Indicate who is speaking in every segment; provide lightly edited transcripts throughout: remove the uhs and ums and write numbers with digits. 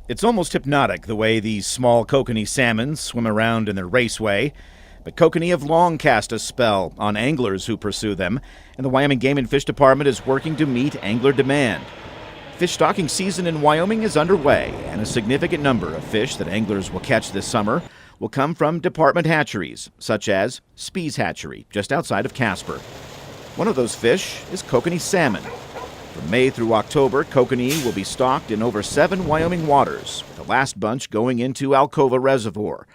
Speaker 1: It's almost hypnotic the way these small kokanee salmon swim around in their raceway. But kokanee have long cast a spell on anglers who pursue them, and the Wyoming Game and Fish Department is working to meet angler demand. Fish stocking season in Wyoming is underway, and a significant number of fish that anglers will catch this summer will come from department hatcheries, such as Spees Hatchery, just outside of Casper. One of those fish is kokanee salmon. From May through October, kokanee will be stocked in over 7 Wyoming waters, with the last bunch going into Alcova Reservoir.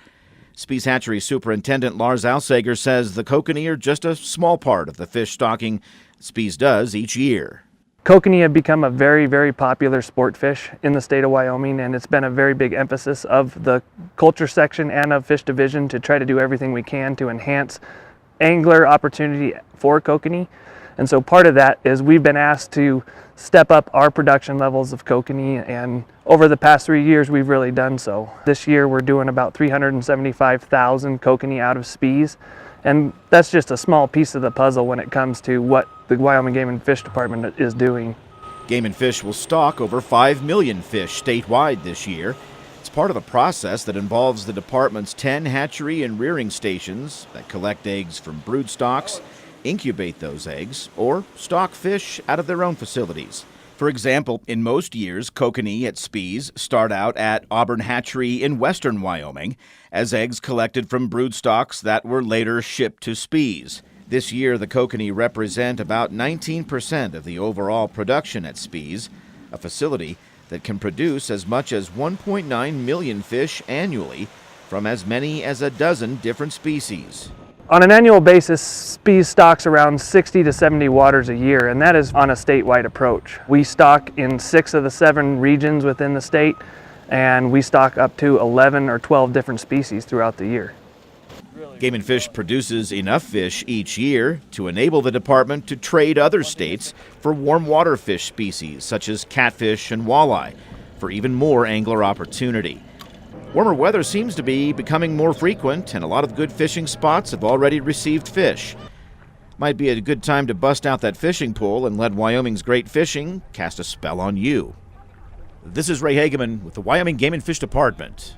Speaker 1: Spees Hatchery Superintendent Lars Alsager says the kokanee are just a small part of the fish stocking Spees does each year.
Speaker 2: Kokanee have become a very, very popular sport fish in the state of Wyoming, and it's been a very big emphasis of the culture section and of Fish Division to try to do everything we can to enhance angler opportunity for kokanee. And so part of that is we've been asked to step up our production levels of kokanee, and over the past 3 years we've really done so. This year we're doing about 375,000 kokanee out of Spees, and that's just a small piece of the puzzle when it comes to what the Wyoming Game and Fish Department is doing.
Speaker 1: Game and Fish will stock over 5 million fish statewide this year. It's part of a process that involves the department's 10 hatchery and rearing stations that collect eggs from brood stocks, incubate those eggs, or stock fish out of their own facilities. For example, in most years, kokanee at Spees start out at Auburn Hatchery in western Wyoming as eggs collected from brood stocks that were later shipped to Spees. This year, the kokanee represent about 19% of the overall production at Spees, a facility that can produce as much as 1.9 million fish annually from as many as a dozen different species.
Speaker 2: On an annual basis, Spees stocks around 60 to 70 waters a year, and that is on a statewide approach. We stock in 6 of the 7 regions within the state, and we stock up to 11 or 12 different species throughout the year.
Speaker 1: Game and Fish produces enough fish each year to enable the department to trade other states for warm water fish species such as catfish and walleye for even more angler opportunity. Warmer weather seems to be becoming more frequent, and a lot of good fishing spots have already received fish. Might be a good time to bust out that fishing pole and let Wyoming's great fishing cast a spell on you. This is Ray Hageman with the Wyoming Game and Fish Department.